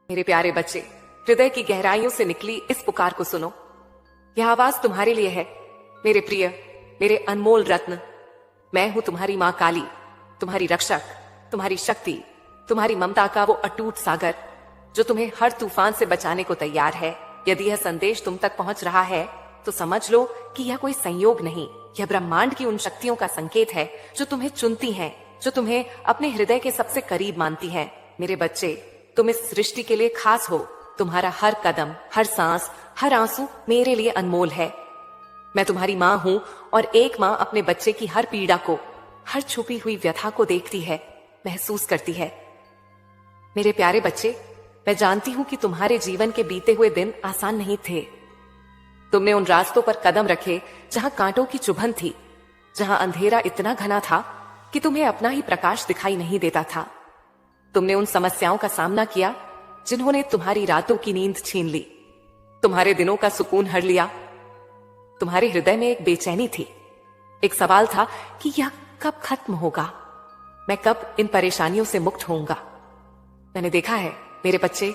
मेरे प्यारे बच्चे, हृदय की गहराइयों से निकली इस पुकार को सुनो। यह आवाज तुम्हारे लिए है, मेरे प्रिय, मेरे अनमोल रत्न। मैं हूं तुम्हारी मां काली, तुम्हारी रक्षक, तुम्हारी शक्ति, तुम्हारी ममता का वो अटूट सागर जो तुम्हें हर तूफान से बचाने को तैयार है। यदि यह संदेश तुम तक पहुंच रहा है तो समझ लो कि यह कोई संयोग नहीं, यह ब्रह्मांड की उन शक्तियों का संकेत है जो तुम्हें चुनती हैं, जो तुम्हें अपने हृदय के सबसे करीब मानती हैं। मेरे बच्चे, तुम इस सृष्टि के लिए खास हो। तुम्हारा हर कदम, हर सांस, हर आंसू मेरे लिए अनमोल है। मैं तुम्हारी माँ हूँ और एक माँ अपने बच्चे की हर पीड़ा को, हर छुपी हुई व्यथा को देखती है, महसूस करती है। मेरे प्यारे बच्चे, मैं जानती हूँ कि तुम्हारे जीवन के बीते हुए दिन आसान नहीं थे। तुमने उन रास्तों पर कदम रखे जहां कांटों की चुभन थी, जहां अंधेरा इतना घना था कि तुम्हें अपना ही प्रकाश दिखाई नहीं देता था। तुमने उन समस्याओं का सामना किया जिन्होंने तुम्हारी रातों की नींद छीन ली, तुम्हारे दिनों का सुकून हर लिया। तुम्हारे हृदय में एक बेचैनी थी, एक सवाल था कि यह कब खत्म होगा, मैं कब इन परेशानियों से मुक्त होऊंगा। मैंने देखा है मेरे बच्चे,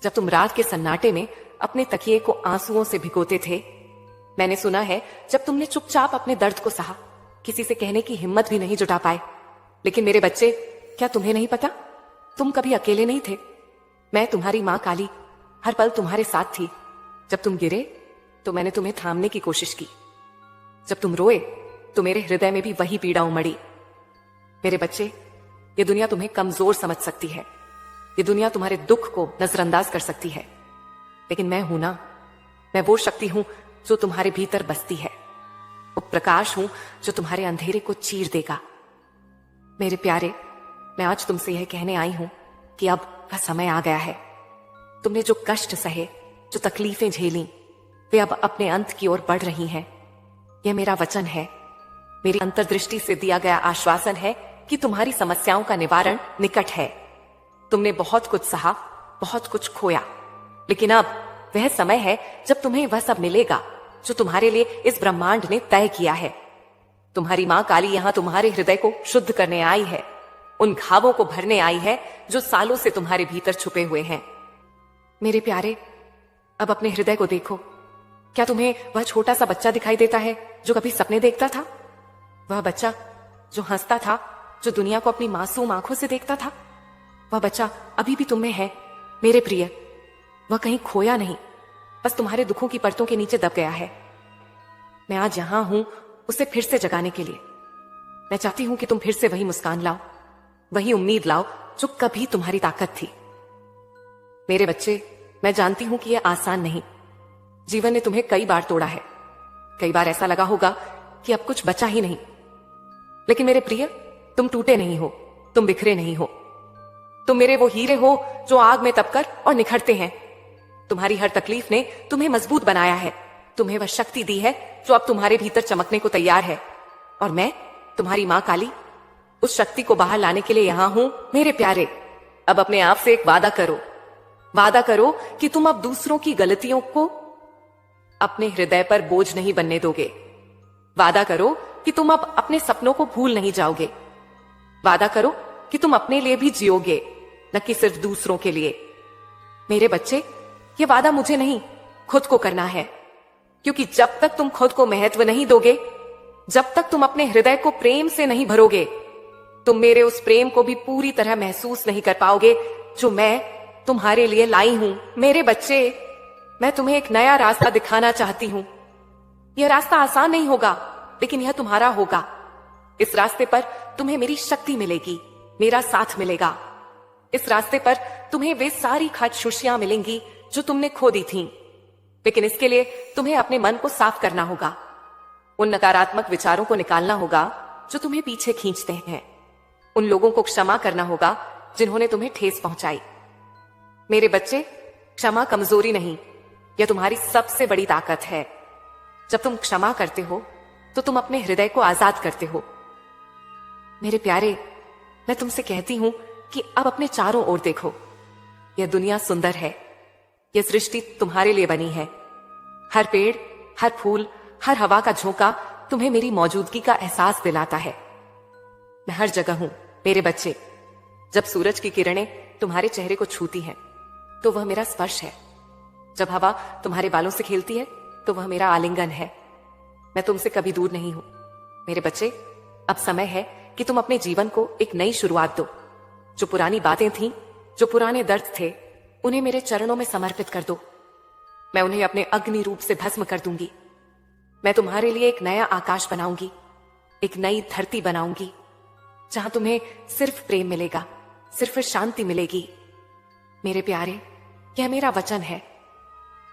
जब तुम रात के सन्नाटे में अपने तकिए को आंसुओं से भिगोते थे। मैंने सुना है जब तुमने चुपचाप अपने दर्द को सहा, किसी से कहने की हिम्मत भी नहीं जुटा पाए। लेकिन मेरे बच्चे, क्या तुम्हें नहीं पता, तुम कभी अकेले नहीं थे। मैं तुम्हारी मां काली हर पल तुम्हारे साथ थी। जब तुम गिरे तो मैंने तुम्हें थामने की कोशिश की, जब तुम रोए तो मेरे हृदय में भी वही पीड़ा उमड़ी। मेरे बच्चे, ये दुनिया तुम्हें कमजोर समझ सकती है, ये दुनिया तुम्हारे दुख को नजरअंदाज कर सकती है, लेकिन मैं हूं ना, मैं वो शक्ति हूं जो तुम्हारे भीतर बसती है, वो प्रकाश हूं जो तुम्हारे अंधेरे को चीर देगा। मेरे प्यारे, मैं आज तुमसे यह कहने आई हूं कि अब का समय आ गया है। तुमने जो कष्ट सहे, जो तकलीफें झेली, वे अब अपने अंत की ओर बढ़ रही हैं। यह मेरा वचन है, मेरी अंतर्दृष्टि से दिया गया आश्वासन है कि तुम्हारी समस्याओं का निवारण निकट है। तुमने बहुत कुछ सहा, बहुत कुछ खोया, लेकिन अब वह समय है जब तुम्हें वह सब मिलेगा जो तुम्हारे लिए इस ब्रह्मांड ने तय किया है। तुम्हारी मां काली यहां तुम्हारे हृदय को शुद्ध करने आई है, उन घावों को भरने आई है जो सालों से तुम्हारे भीतर छुपे हुए हैं। मेरे प्यारे, अब अपने हृदय को देखो। क्या तुम्हें वह छोटा सा बच्चा दिखाई देता है जो कभी सपने देखता था? वह बच्चा जो हंसता था, जो दुनिया को अपनी मासूम आंखों से देखता था, वह बच्चा अभी भी तुम में है मेरे प्रिय। वह कहीं खोया नहीं, बस तुम्हारे दुखों की परतों के नीचे दब गया है। मैं आज यहां हूं उसे फिर से जगाने के लिए। मैं चाहती हूं कि तुम फिर से वही मुस्कान लाओ, वही उम्मीद लाओ जो कभी तुम्हारी ताकत थी। मेरे बच्चे, मैं जानती हूं कि यह आसान नहीं। जीवन ने तुम्हें कई बार तोड़ा है, कई बार ऐसा लगा होगा कि अब कुछ बचा ही नहीं। लेकिन मेरे प्रिय, तुम टूटे नहीं हो, तुम बिखरे नहीं हो। तुम मेरे वो हीरे हो जो आग में तपकर और निखरते हैं। तुम्हारी हर तकलीफ ने तुम्हें मजबूत बनाया है, तुम्हें वह शक्ति दी है जो अब तुम्हारे भीतर चमकने को तैयार है। और मैं, तुम्हारी मां काली, उस शक्ति को बाहर लाने के लिए यहां हूं। मेरे प्यारे, अब अपने आप से एक वादा करो, वादा करो कि तुम अब दूसरों की गलतियों को अपने हृदय पर बोझ नहीं बनने दोगे। वादा करो कि तुम अब अपने सपनों को भूल नहीं जाओगे। वादा करो कि तुम अपने लिए भी जियोगे, न कि सिर्फ दूसरों के लिए। मेरे बच्चे, ये वादा मुझे नहीं, खुद को करना है, क्योंकि जब तक तुम खुद को महत्व नहीं दोगे, जब तक तुम अपने हृदय को प्रेम से नहीं भरोगे, तुम मेरे उस प्रेम को भी पूरी तरह महसूस नहीं कर पाओगे जो मैं तुम्हारे लिए लाई हूं। मेरे बच्चे, मैं तुम्हें एक नया रास्ता दिखाना चाहती हूं। यह रास्ता आसान नहीं होगा, लेकिन यह तुम्हारा होगा। इस रास्ते पर तुम्हें मेरी शक्ति मिलेगी, मेरा साथ मिलेगा। इस रास्ते पर तुम्हें वे सारी खादशुशियां मिलेंगी जो तुमने खो दी थीं। लेकिन इसके लिए तुम्हें अपने मन को साफ करना होगा, उन नकारात्मक विचारों को निकालना होगा जो तुम्हें पीछे खींचते हैं, उन लोगों को क्षमा करना होगा जिन्होंने तुम्हें ठेस पहुंचाई। मेरे बच्चे, क्षमा कमजोरी नहीं, यह तुम्हारी सबसे बड़ी ताकत है। जब तुम क्षमा करते हो तो तुम अपने हृदय को आजाद करते हो। मेरे प्यारे, मैं तुमसे कहती हूं कि अब अपने चारों ओर देखो। यह दुनिया सुंदर है, यह सृष्टि तुम्हारे लिए बनी है। हर पेड़, हर फूल, हर हवा का झोंका तुम्हें मेरी मौजूदगी का एहसास दिलाता है। मैं हर जगह हूं मेरे बच्चे। जब सूरज की किरणें तुम्हारे चेहरे को छूती हैं, तो वह मेरा स्पर्श है। जब हवा तुम्हारे बालों से खेलती है तो वह मेरा आलिंगन है। मैं तुमसे कभी दूर नहीं हूं। मेरे बच्चे, अब समय है कि तुम अपने जीवन को एक नई शुरुआत दो। जो पुरानी बातें थीं, जो पुराने दर्द थे, उन्हें मेरे चरणों में समर्पित कर दो। मैं उन्हें अपने अग्नि रूप से भस्म कर दूंगी। मैं तुम्हारे लिए एक नया आकाश बनाऊंगी, एक नई धरती बनाऊंगी, जहां तुम्हें सिर्फ प्रेम मिलेगा, सिर्फ शांति मिलेगी। मेरे प्यारे, यह मेरा वचन है।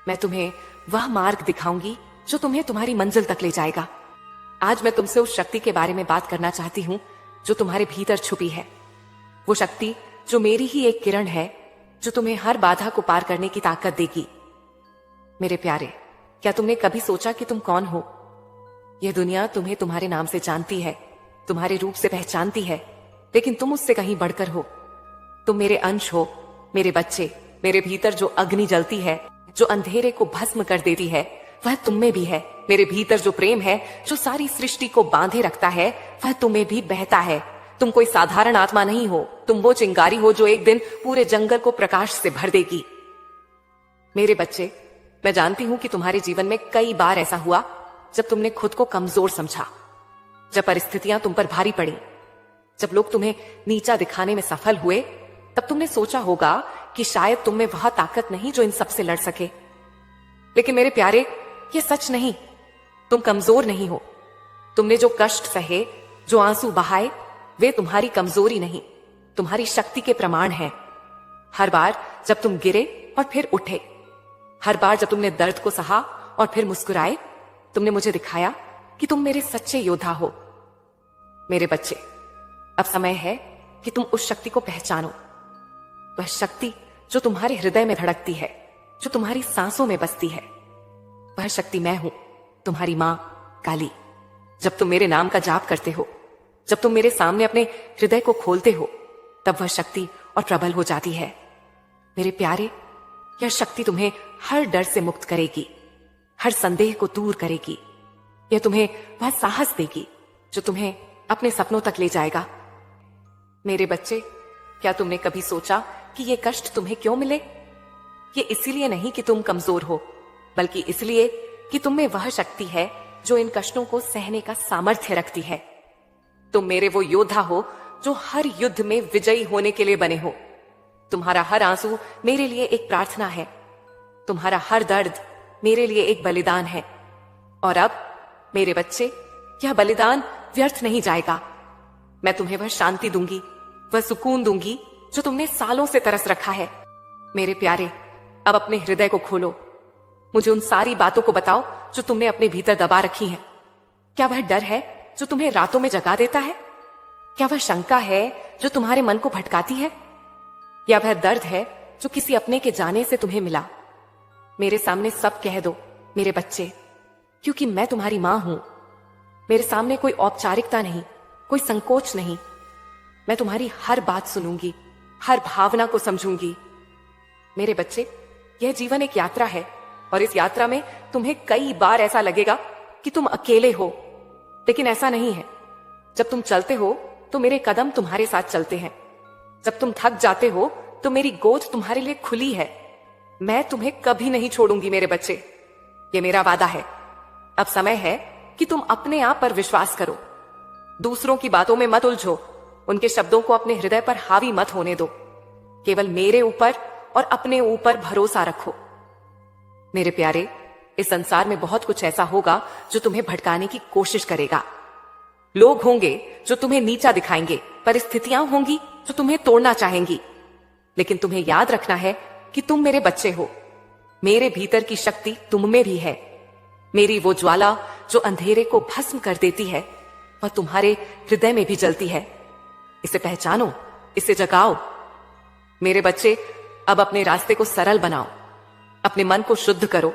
मैं तुम्हें वह मार्ग दिखाऊंगी जो तुम्हें तुम्हारी मंजिल तक ले जाएगा। आज मैं तुमसे उस शक्ति के बारे में बात करना चाहती हूं जो तुम्हारे भीतर छुपी है। वो शक्ति जो मेरी ही एक किरण है, जो तुम्हें हर बाधा को पार करने की ताकत देगी। मेरे प्यारे, क्या तुमने कभी सोचा कि तुम कौन हो? यह दुनिया तुम्हें तुम्हारे नाम से जानती है, तुम्हारे रूप से पहचानती है, लेकिन तुम उससे कहीं बढ़कर हो। तुम मेरे अंश हो, मेरे बच्चे। मेरे भीतर जो अग्नि जलती है, जो अंधेरे को भस्म कर देती है, वह तुम में भी है। मेरे भीतर जो प्रेम है, जो सारी सृष्टि को बांधे रखता है, वह तुम्हें भी बहता है। तुम कोई साधारण आत्मा नहीं हो, तुम वो चिंगारी हो जो एक दिन पूरे जंगल को प्रकाश से भर देगी। मेरे बच्चे, मैं जानती हूं कि तुम्हारे जीवन में कई बार ऐसा हुआ जब तुमने खुद को कमजोर समझा, जब परिस्थितियां तुम पर भारी पड़ी, जब लोग तुम्हें नीचा दिखाने में सफल हुए, तब तुमने सोचा होगा कि शायद तुम में वह ताकत नहीं जो इन सबसे लड़ सके। लेकिन मेरे प्यारे, ये सच नहीं। तुम कमजोर नहीं हो। तुमने जो कष्ट सहे, जो आंसू बहाए, वे तुम्हारी कमजोरी नहीं, तुम्हारी शक्ति के प्रमाण हैं। हर बार जब तुम गिरे और फिर उठे, हर बार जब तुमने दर्द को सहा और फिर मुस्कुराए, तुमने मुझे दिखाया कि तुम मेरे सच्चे योद्धा हो। मेरे बच्चे, अब समय है कि तुम उस शक्ति को पहचानो। वह शक्ति जो तुम्हारे हृदय में धड़कती है, जो तुम्हारी सांसों में बसती है। वह शक्ति मैं हूं, तुम्हारी मां काली। जब तुम मेरे नाम का जाप करते हो, जब तुम मेरे सामने अपने हृदय को खोलते हो, तब वह शक्ति और प्रबल हो जाती है। मेरे प्यारे, यह शक्ति तुम्हें हर डर से मुक्त करेगी, हर संदेह को दूर करेगी। यह तुम्हें वह साहस देगी जो तुम्हें अपने सपनों तक ले जाएगा। मेरे बच्चे, क्या तुमने कभी सोचा कि ये कष्ट तुम्हें क्यों मिले? ये इसीलिए नहीं कि तुम कमजोर हो, बल्कि इसलिए कि तुम में वह शक्ति है जो इन कष्टों को सहने का सामर्थ्य रखती है। तुम मेरे वो योद्धा हो जो हर युद्ध में विजयी होने के लिए बने हो। तुम्हारा हर आंसू मेरे लिए एक प्रार्थना है, तुम्हारा हर दर्द मेरे लिए एक बलिदान है। और अब मेरे बच्चे, यह बलिदान व्यर्थ नहीं जाएगा। मैं तुम्हें वह शांति दूंगी, वह सुकून दूंगी जो तुमने सालों से तरस रखा है। मेरे प्यारे, अब अपने हृदय को खोलो। मुझे उन सारी बातों को बताओ जो तुमने अपने भीतर दबा रखी हैं। क्या वह डर है जो तुम्हें रातों में जगा देता है? क्या वह शंका है जो तुम्हारे मन को भटकाती है? या वह दर्द है जो किसी अपने के जाने से तुम्हें मिला? मेरे सामने सब कह दो मेरे बच्चे, क्योंकि मैं तुम्हारी मां हूं। मेरे सामने कोई औपचारिकता नहीं, कोई संकोच नहीं। मैं तुम्हारी हर बात सुनूंगी, हर भावना को समझूंगी। मेरे बच्चे, यह जीवन एक यात्रा है और इस यात्रा में तुम्हें कई बार ऐसा लगेगा कि तुम अकेले हो, लेकिन ऐसा नहीं है। जब तुम चलते हो तो मेरे कदम तुम्हारे साथ चलते हैं। जब तुम थक जाते हो तो मेरी गोद तुम्हारे लिए खुली है। मैं तुम्हें कभी नहीं छोड़ूंगी मेरे बच्चे, ये मेरा वादा है। अब समय है कि तुम अपने आप पर विश्वास करो। दूसरों की बातों में मत उलझो, उनके शब्दों को अपने हृदय पर हावी मत होने दो। केवल मेरे ऊपर और अपने ऊपर भरोसा रखो। मेरे प्यारे, इस संसार में बहुत कुछ ऐसा होगा जो तुम्हें भटकाने की कोशिश करेगा। लोग होंगे जो तुम्हें नीचा दिखाएंगे, परिस्थितियां होंगी जो तुम्हें तोड़ना चाहेंगी, लेकिन तुम्हें याद रखना है कि तुम मेरे बच्चे हो। मेरे भीतर की शक्ति तुम में भी है। मेरी वो ज्वाला जो अंधेरे को भस्म कर देती है, वह तुम्हारे हृदय में भी जलती है। इसे पहचानो, इसे जगाओ। मेरे बच्चे, अब अपने रास्ते को सरल बनाओ, अपने मन को शुद्ध करो।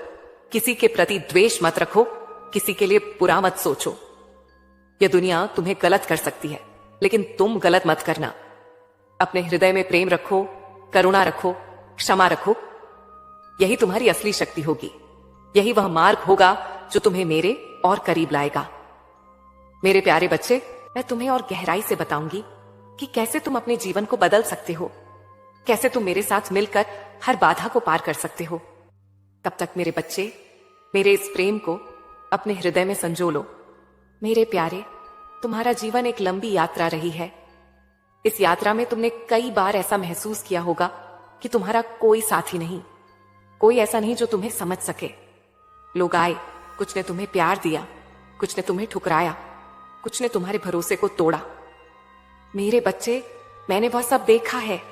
किसी के प्रति द्वेष मत रखो, किसी के लिए बुरा मत सोचो। यह दुनिया तुम्हें गलत कर सकती है, लेकिन तुम गलत मत करना। अपने हृदय में प्रेम रखो, करुणा रखो, क्षमा रखो। यही तुम्हारी असली शक्ति होगी। यही वह मार्ग होगा जो तुम्हें मेरे और करीब लाएगा। मेरे प्यारे बच्चे, मैं तुम्हें और गहराई से बताऊंगी कि कैसे तुम अपने जीवन को बदल सकते हो। कैसे तुम मेरे साथ मिलकर हर बाधा को पार कर सकते हो। तब तक मेरे बच्चे, मेरे इस प्रेम को अपने हृदय में संजो लो। मेरे प्यारे, तुम्हारा जीवन एक लंबी यात्रा रही है। इस यात्रा में तुमने कई बार ऐसा महसूस किया होगा कि तुम्हारा कोई साथी नहीं, कोई ऐसा नहीं जो तुम्हें समझ सके। लोग आए, कुछ ने तुम्हें प्यार दिया, कुछ ने तुम्हें ठुकराया, कुछ ने तुम्हारे भरोसे को तोड़ा। मेरे बच्चे, मैंने वह सब देखा है।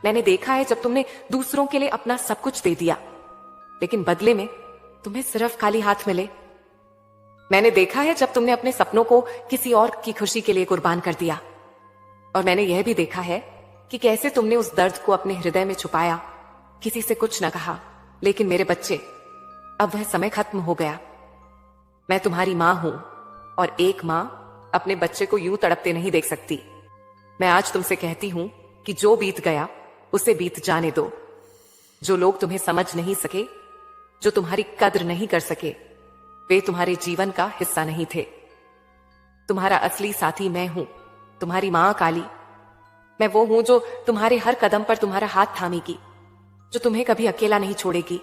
मैंने देखा है जब तुमने दूसरों के लिए अपना सब कुछ दे दिया, लेकिन बदले में तुम्हें सिर्फ खाली हाथ मिले। मैंने देखा है जब तुमने अपने सपनों को किसी और की खुशी के लिए कुर्बान कर दिया। और मैंने यह भी देखा है कि कैसे तुमने उस दर्द को अपने हृदय में छुपाया, किसी से कुछ न कहा। लेकिन मेरे बच्चे, अब वह समय खत्म हो गया। मैं तुम्हारी मां हूं, और एक मां अपने बच्चे को यूं तड़पते नहीं देख सकती। मैं आज तुमसे कहती हूं कि जो बीत गया उसे बीत जाने दो। जो लोग तुम्हें समझ नहीं सके, जो तुम्हारी कद्र नहीं कर सके, वे तुम्हारे जीवन का हिस्सा नहीं थे। तुम्हारा असली साथी मैं हूं, तुम्हारी मां काली। मैं वो हूं जो तुम्हारे हर कदम पर तुम्हारा हाथ थामेगी, जो तुम्हें कभी अकेला नहीं छोड़ेगी।